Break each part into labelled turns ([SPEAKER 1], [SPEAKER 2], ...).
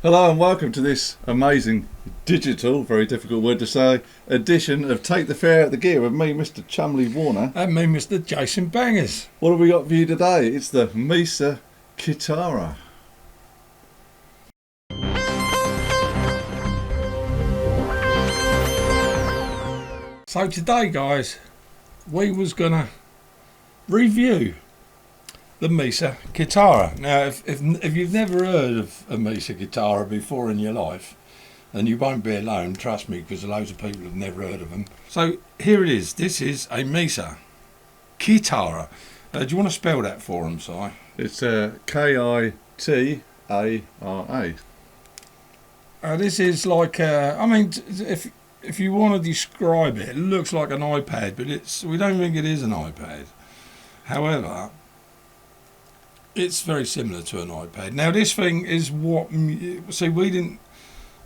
[SPEAKER 1] Hello and welcome to this amazing digital, very difficult word to say, edition of Take the Fair at the Gear with me, Mr. Chumley Warner.
[SPEAKER 2] And me, Mr. Jason Bangers.
[SPEAKER 1] What have we got for you today? It's the Misa Kitara.
[SPEAKER 2] So today, guys, we was gonna review the Misa Kitara. Now, if you've never heard of a Misa Kitara before in your life, then you won't be alone, trust me, because loads of people have never heard of them. So here it is. This is a Misa Kitara. Do you want to spell that for them, Si?
[SPEAKER 1] It's Kitara.
[SPEAKER 2] This is like, if you want to describe it, it looks like an iPad, but we don't think it is an iPad. However, it's very similar to an iPad. Now, this thing is we'd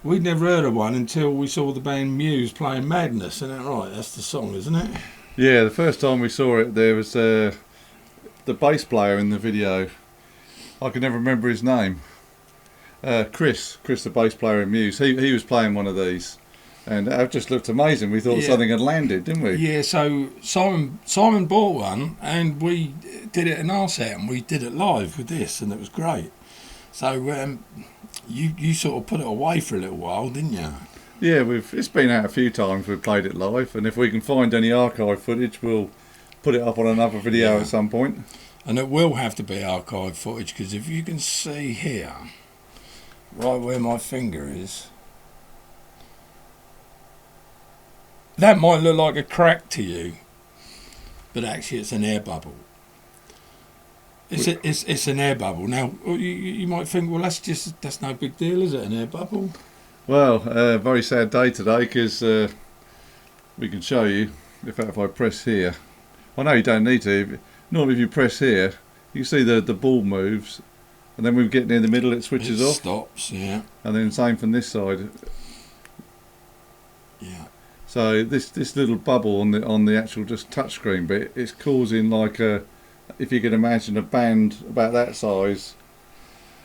[SPEAKER 2] never heard of one until we saw the band Muse playing Madness. Isn't that right? That's the song, isn't it?
[SPEAKER 1] Yeah, the first time we saw it, there was the bass player in the video. I can never remember his name. Chris, the bass player in Muse. He was playing one of these. And it just looked amazing. We thought something had landed, didn't we?
[SPEAKER 2] Yeah, so Simon bought one and we did it in our set and we did it live with this and it was great. So you sort of put it away for a little while, didn't you?
[SPEAKER 1] Yeah, it's been out a few times. We've played it live, and if we can find any archive footage, we'll put it up on another video at some point.
[SPEAKER 2] And it will have to be archive footage, because if you can see here, right where my finger is, that might look like a crack to you, but actually it's an air bubble. It's an air bubble. Now you might think, well, that's no big deal, is it? An air bubble?
[SPEAKER 1] Well, very sad day today, because we can show you. In fact, if I press here, I know you don't need to. Normally, if you press here, you can see the ball moves, and then when we get near the middle, it switches off.
[SPEAKER 2] Stops, yeah.
[SPEAKER 1] And then same from this side.
[SPEAKER 2] Yeah.
[SPEAKER 1] So this little bubble on the actual just touchscreen bit, it's causing like if you can imagine a band about that size,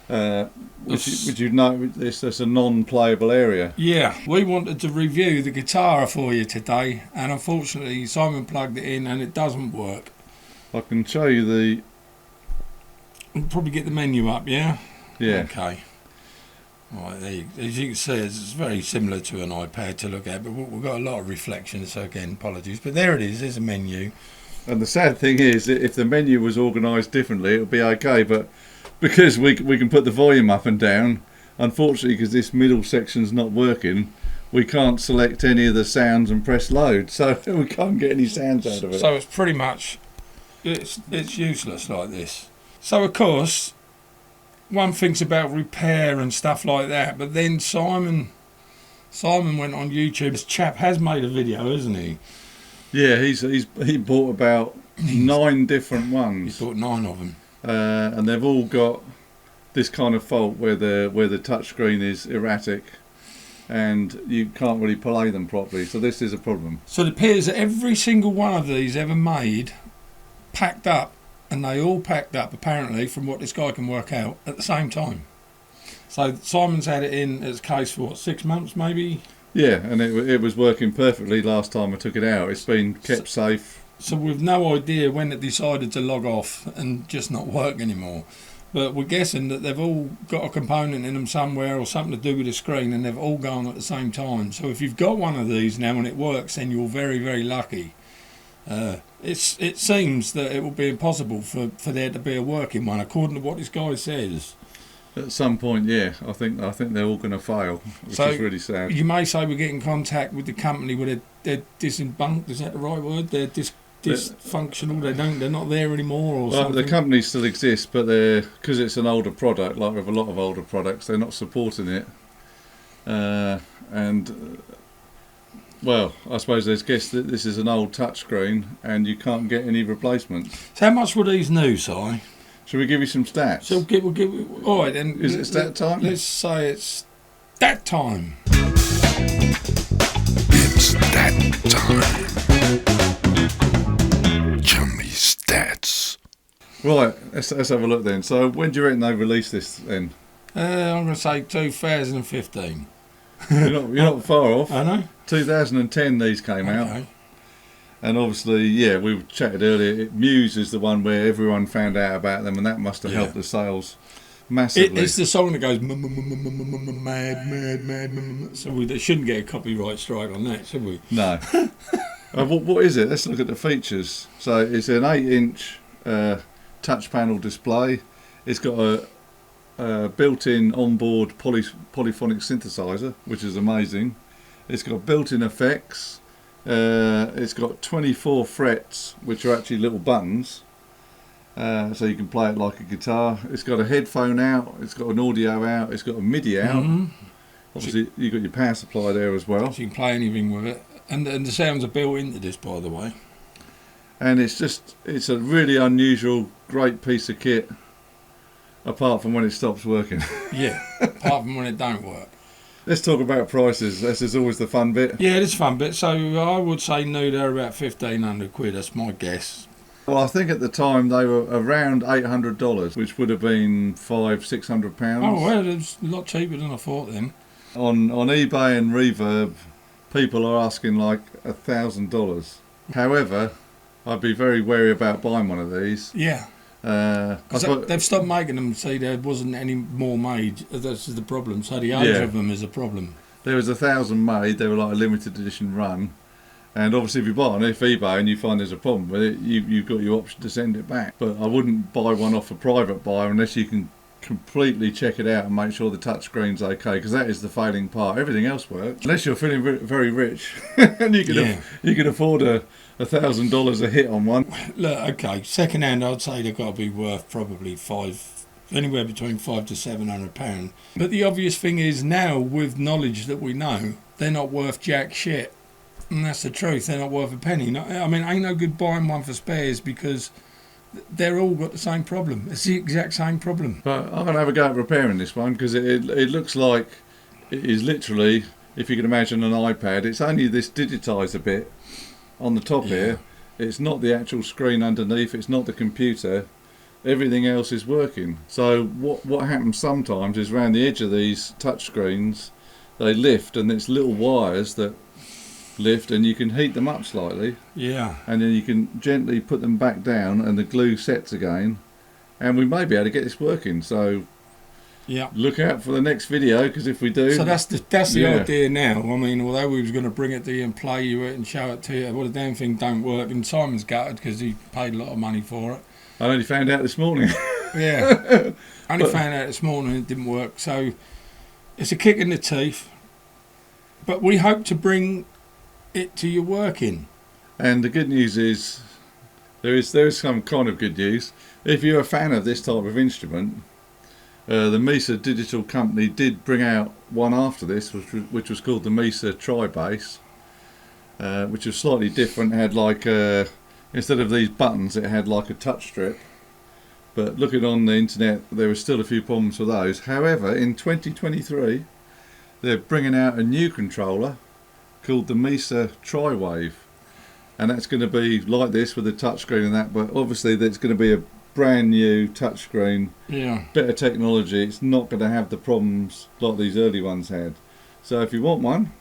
[SPEAKER 1] which you know it's a non-playable area.
[SPEAKER 2] Yeah, we wanted to review the guitar for you today, and unfortunately Simon plugged it in and it doesn't work.
[SPEAKER 1] I can show you
[SPEAKER 2] We'll probably get the menu up, yeah?
[SPEAKER 1] Yeah.
[SPEAKER 2] Okay. Right, there as you can see, it's very similar to an iPad to look at, but we've got a lot of reflections, so again, apologies. But there it is, there's a menu.
[SPEAKER 1] And the sad thing is, if the menu was organised differently, it would be okay, but because we can put the volume up and down, unfortunately, because this middle section's not working, we can't select any of the sounds and press load, so we can't get any sounds out of it.
[SPEAKER 2] So it's pretty much, it's useless like this. So of course, one thinks about repair and stuff like that, but then Simon went on YouTube. This chap has made a video, hasn't he?
[SPEAKER 1] Yeah, he bought about 9 different ones.
[SPEAKER 2] He bought 9 of them,
[SPEAKER 1] and they've all got this kind of fault where the touchscreen is erratic, and you can't really play them properly. So this is a problem.
[SPEAKER 2] So it appears that every single one of these ever made packed up. And they all packed up, apparently, from what this guy can work out, at the same time. So Simon's had it in its case for, 6 months, maybe?
[SPEAKER 1] Yeah, and it was working perfectly last time I took it out. It's been kept safe.
[SPEAKER 2] So we've no idea when it decided to log off and just not work anymore. But we're guessing that they've all got a component in them somewhere or something to do with the screen, and they've all gone at the same time. So if you've got one of these now and it works, then you're very, very lucky. It seems that it will be impossible for there to be a working one, according to what this guy says.
[SPEAKER 1] At some point, yeah, I think they're all going to fail, which is really sad.
[SPEAKER 2] You may say we get in contact with the company where they're disembunked. Is that the right word? They're dysfunctional. They're not there anymore, or something.
[SPEAKER 1] The company still exists, but because it's an older product, like with a lot of older products, they're not supporting it. Well, I suppose there's guessed that this is an old touchscreen and you can't get any replacements.
[SPEAKER 2] So how much were these new, Si?
[SPEAKER 1] Shall we give you some stats?
[SPEAKER 2] So we'll give all right then.
[SPEAKER 1] Is it stat time?
[SPEAKER 2] Let's say it's that time.
[SPEAKER 3] It's that time. Chummy stats.
[SPEAKER 1] Right, let's have a look then. So when do you reckon they release this then?
[SPEAKER 2] I'm going to say 2015.
[SPEAKER 1] You're not far off.
[SPEAKER 2] I know.
[SPEAKER 1] 2010 these came out.
[SPEAKER 2] Okay.
[SPEAKER 1] And obviously, yeah, we chatted earlier, Muse is the one where everyone found out about them, and that must have helped the sales massively.
[SPEAKER 2] It's the song that goes mad, mad, mad. So we shouldn't get a copyright strike on that, should we?
[SPEAKER 1] No. What is it? Let's look at the features. So it's an 8-inch touch panel display. It's got a built-in onboard polyphonic synthesizer, which is amazing. It's got built-in effects. It's got 24 frets, which are actually little buttons, so you can play it like a guitar. It's got a headphone out, it's got an audio out, it's got a MIDI out. Obviously you've got your power supply there as well,
[SPEAKER 2] so you can play anything with it, and the sounds are built into this, by the way.
[SPEAKER 1] And it's a really unusual, great piece of kit, apart from when it stops working.
[SPEAKER 2] Yeah, apart from when it don't work.
[SPEAKER 1] Let's talk about prices. This is always the fun bit.
[SPEAKER 2] Yeah, it is a fun bit. So I would say new, they're about 1,500 quid. That's my guess.
[SPEAKER 1] Well, I think at the time they were around $800, which would have been £500-600.
[SPEAKER 2] Oh, well, it's a lot cheaper than I thought then.
[SPEAKER 1] On eBay and Reverb, people are asking like $1,000. However, I'd be very wary about buying one of these.
[SPEAKER 2] Yeah. Because they've stopped making them. See, there wasn't any more made. That's the problem. So the age of them is a problem.
[SPEAKER 1] There was 1,000 made. They were like a limited edition run, and obviously if you buy on eBay and you find there's a problem with it, you've got your option to send it back. But I wouldn't buy one off a private buyer unless you can completely check it out and make sure the touchscreen's okay, because that is the failing part. Everything else works, unless you're feeling very rich and you can afford $1,000 a hit on one.
[SPEAKER 2] Look, okay, second hand, I'd say they've got to be worth probably anywhere between £500 to £700. But the obvious thing is now, with knowledge that we know, they're not worth jack shit, and that's the truth. They're not worth a penny. I mean, ain't no good buying one for spares, because they're all got the same problem. It's the exact same problem.
[SPEAKER 1] But I'm going to have a go at repairing this one, because it looks like it is literally, if you can imagine an iPad, it's only this digitizer bit on the top here. It's not the actual screen underneath, it's not the computer. Everything else is working. So what happens sometimes is around the edge of these touch screens, they lift, and it's little wires that lift, and you can heat them up slightly. Yeah. And then you can gently put them back down, and the glue sets again, and we may be able to get this working. So look out for the next video, because if we do,
[SPEAKER 2] so that's the idea now. I mean, although we was going to bring it to you and play you it and show it to you, well, the damn thing don't work, and Simon's gutted because he paid a lot of money for it.
[SPEAKER 1] I only found out this morning.
[SPEAKER 2] Yeah. Only found out this morning it didn't work. So it's a kick in the teeth, but we hope to bring it to you working.
[SPEAKER 1] And the good news is there is some kind of good news. If you're a fan of this type of instrument, the Misa Digital Company did bring out one after this, which was called the Misa Tri-Bass, which was slightly different. It had like instead of these buttons, it had like a touch strip. But looking on the internet, there were still a few problems with those. However, in 2023, they're bringing out a new controller called the Misa Tri-Wave, and that's going to be like this with a touchscreen and that. But obviously, there's going to be a brand new touchscreen, better technology. It's not going to have the problems like these early ones had. So if you want one,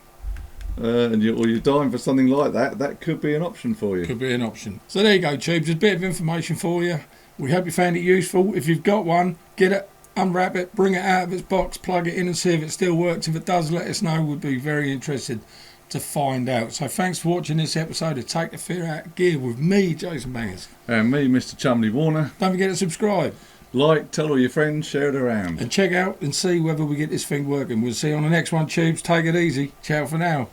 [SPEAKER 1] or you're dying for something like that, that could be an option for you.
[SPEAKER 2] Could be an option. So there you go, Tubes. There's a bit of information for you. We hope you found it useful. If you've got one, get it, unwrap it, bring it out of its box, plug it in and see if it still works. If it does, let us know. We'd be very interested to find out. So thanks for watching this episode of Take the Fear Out of Gear with me, Jason Bangers.
[SPEAKER 1] And me, Mr. Chumley Warner.
[SPEAKER 2] Don't forget to subscribe.
[SPEAKER 1] Like, tell all your friends, share it around.
[SPEAKER 2] And check out and see whether we get this thing working. We'll see you on the next one, Tubes. Take it easy. Ciao for now.